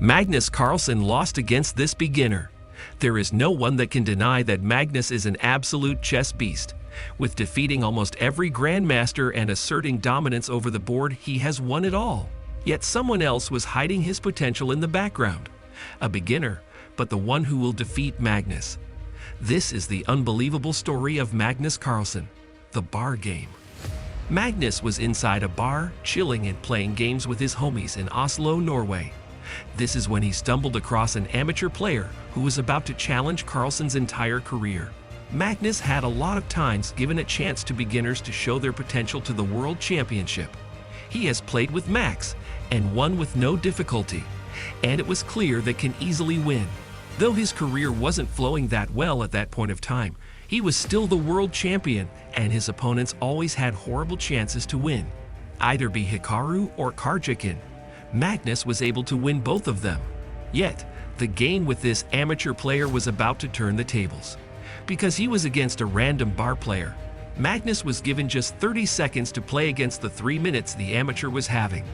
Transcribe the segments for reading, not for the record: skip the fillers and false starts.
Magnus Carlsen lost against this beginner. There is no one that can deny that Magnus is an absolute chess beast. With defeating almost every grandmaster and asserting dominance over the board, he has won it all. Yet someone else was hiding his potential in the background. A beginner, but the one who will defeat Magnus. This is the unbelievable story of Magnus Carlsen, the bar game. Magnus was inside a bar, chilling and playing games with his homies in Oslo, Norway. This is when he stumbled across an amateur player who was about to challenge Carlsen's entire career. Magnus had a lot of times given a chance to beginners to show their potential to the World Championship. He has played with Max and won with no difficulty, and it was clear that can easily win. Though his career wasn't flowing that well at that point of time, he was still the world champion, and his opponents always had horrible chances to win. Either be Hikaru or Karjakin. Magnus was able to win both of them. Yet, the game with this amateur player was about to turn the tables. Because he was against a random bar player, Magnus was given just 30 seconds to play against the 3 minutes the amateur was having.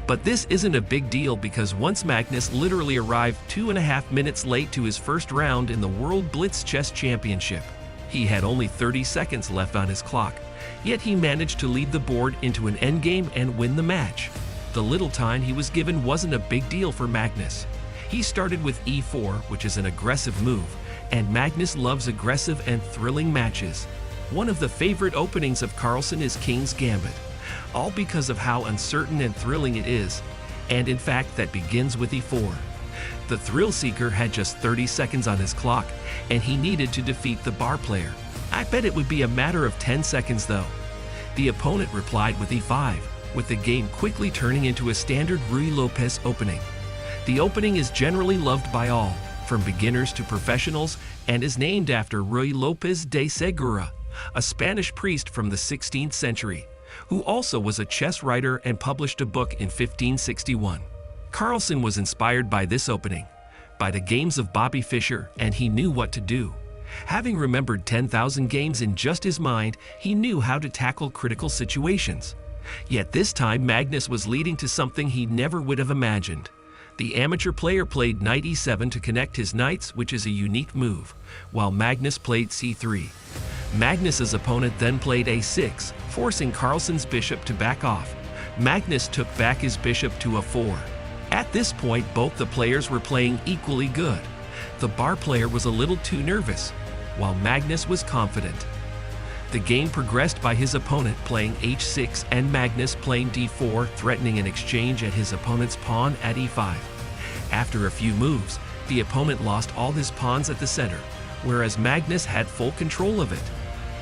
But this isn't a big deal because once Magnus literally arrived 2.5 minutes late to his first round in the World Blitz Chess Championship. He had only 30 seconds left on his clock, yet he managed to lead the board into an endgame and win the match. The little time he was given wasn't a big deal for Magnus. He started with e4, which is an aggressive move, and Magnus loves aggressive and thrilling matches. One of the favorite openings of Carlsen is King's Gambit, all because of how uncertain and thrilling it is, and in fact that begins with e4. The thrill seeker had just 30 seconds on his clock, and he needed to defeat the bar player. I bet it would be a matter of 10 seconds though. The opponent replied with e5, with the game quickly turning into a standard Ruy Lopez opening. The opening is generally loved by all, from beginners to professionals, and is named after Ruy Lopez de Segura, a Spanish priest from the 16th century, who also was a chess writer and published a book in 1561. Carlsen was inspired by this opening, by the games of Bobby Fischer, and he knew what to do. Having remembered 10,000 games in just his mind, he knew how to tackle critical situations. Yet this time Magnus was leading to something he never would have imagined. The amateur player played knight e7 to connect his knights, which is a unique move, while Magnus played c3. Magnus's opponent then played a6, forcing Carlsen's bishop to back off. Magnus took back his bishop to a4. At this point, both the players were playing equally good. The bar player was a little too nervous, while Magnus was confident. The game progressed by his opponent playing h6 and Magnus playing d4, threatening an exchange at his opponent's pawn at e5. After a few moves, the opponent lost all his pawns at the center, whereas Magnus had full control of it.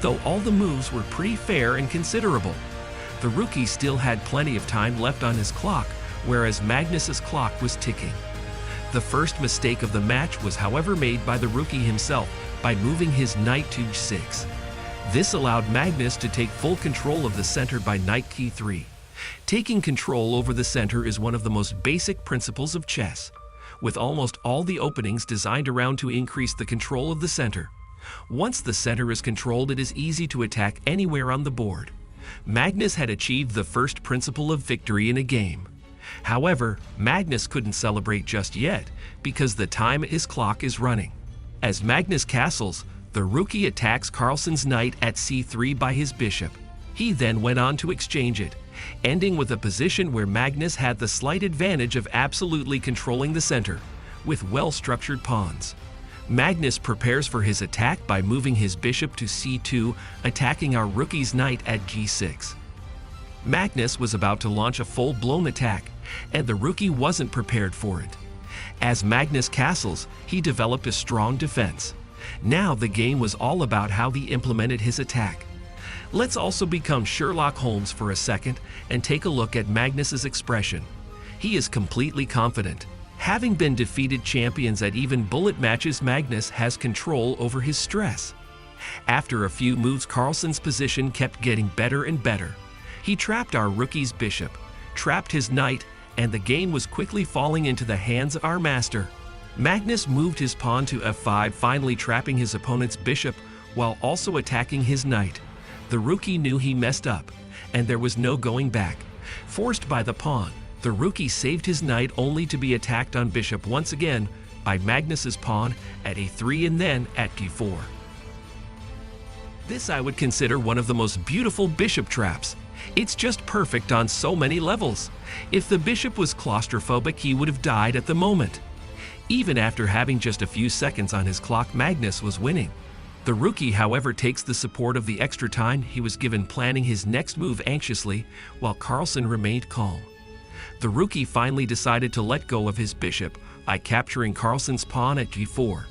Though all the moves were pretty fair and considerable, the rookie still had plenty of time left on his clock, whereas Magnus's clock was ticking. The first mistake of the match was however made by the rookie himself by moving his knight to g6. This allowed Magnus to take full control of the center by knight e3. Taking control over the center is one of the most basic principles of chess, with almost all the openings designed around to increase the control of the center. Once the center is controlled, it is easy to attack anywhere on the board. Magnus had achieved the first principle of victory in a game. However, Magnus couldn't celebrate just yet because the time his clock is running. As Magnus castles, the rookie attacks Carlsen's knight at c3 by his bishop. He then went on to exchange it, ending with a position where Magnus had the slight advantage of absolutely controlling the center, with well-structured pawns. Magnus prepares for his attack by moving his bishop to c2, attacking our rookie's knight at g6. Magnus was about to launch a full-blown attack, and the rookie wasn't prepared for it. As Magnus castles, he developed a strong defense. Now the game was all about how he implemented his attack. Let's also become Sherlock Holmes for a second and take a look at Magnus's expression. He is completely confident. Having been defeated champions at even bullet matches, Magnus has control over his stress. After a few moves, Carlsen's position kept getting better and better. He trapped our rookie's bishop, trapped his knight, and the game was quickly falling into the hands of our master. Magnus moved his pawn to f5, finally trapping his opponent's bishop while also attacking his knight. The rookie knew he messed up, and there was no going back. Forced by the pawn, The rookie saved his knight only to be attacked on bishop once again by Magnus's pawn at a3 and then at d4. This I would consider one of the most beautiful bishop traps. It's just perfect on so many levels. If the bishop was claustrophobic, he would have died at the moment. Even after having just a few seconds on his clock, Magnus was winning. The rookie, however, takes the support of the extra time he was given, planning his next move anxiously, while Carlsen remained calm. The rookie finally decided to let go of his bishop by capturing Carlsen's pawn at g4.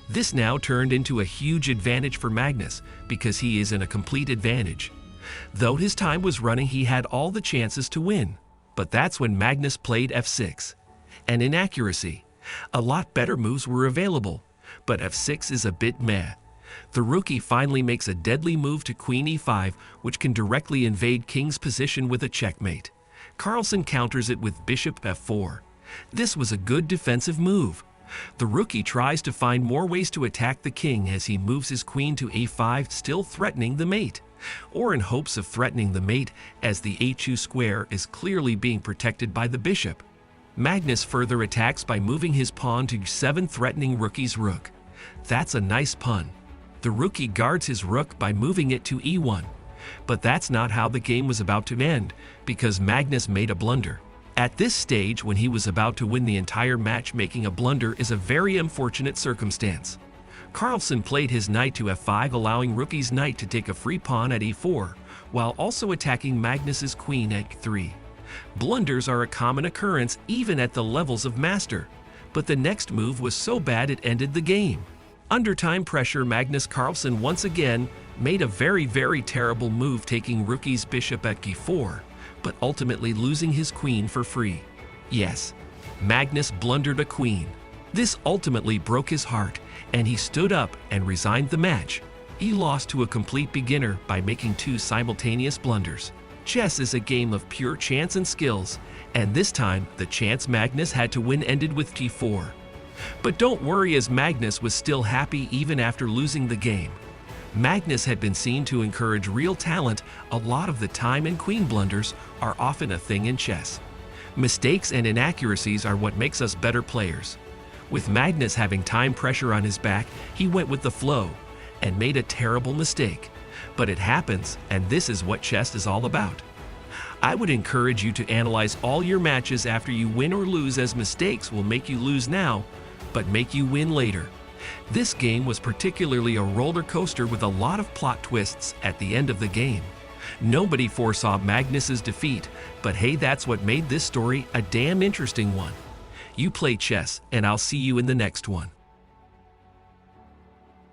This now turned into a huge advantage for Magnus because he is in a complete advantage. Though his time was running, he had all the chances to win. But that's when Magnus played f6. An inaccuracy. A lot better moves were available, but f6 is a bit meh. The rookie finally makes a deadly move to queen e5, which can directly invade king's position with a checkmate. Carlsen counters it with bishop f4. This was a good defensive move. The rookie tries to find more ways to attack the king as he moves his queen to a5, still threatening the mate, or in hopes of threatening the mate as the h2 square is clearly being protected by the bishop. Magnus further attacks by moving his pawn to e7, threatening rookie's rook. That's a nice pun. The rookie guards his rook by moving it to e1. But that's not how the game was about to end, because Magnus made a blunder. At this stage, when he was about to win the entire match, making a blunder is a very unfortunate circumstance. Carlsen played his knight to f5, allowing rookie's knight to take a free pawn at e4, while also attacking Magnus's queen at 3. Blunders are a common occurrence even at the levels of master, but the next move was so bad it ended the game. Under time pressure, Magnus Carlsen once again made a very terrible move, taking rookie's bishop at g4, but ultimately losing his queen for free. Yes, Magnus blundered a queen. This ultimately broke his heart, and he stood up and resigned the match. He lost to a complete beginner by making 2 simultaneous blunders. Chess is a game of pure chance and skills, and this time the chance Magnus had to win ended with g4. But don't worry, as Magnus was still happy even after losing the game. Magnus had been seen to encourage real talent a lot of the time, and queen blunders are often a thing in chess. Mistakes and inaccuracies are what makes us better players. With Magnus having time pressure on his back, he went with the flow and made a terrible mistake. But it happens, and this is what chess is all about. I would encourage you to analyze all your matches after you win or lose, as mistakes will make you lose now, but make you win later. This game was particularly a roller coaster with a lot of plot twists at the end of the game. Nobody foresaw Magnus's defeat, but hey, that's what made this story a damn interesting one. You play chess, and I'll see you in the next one.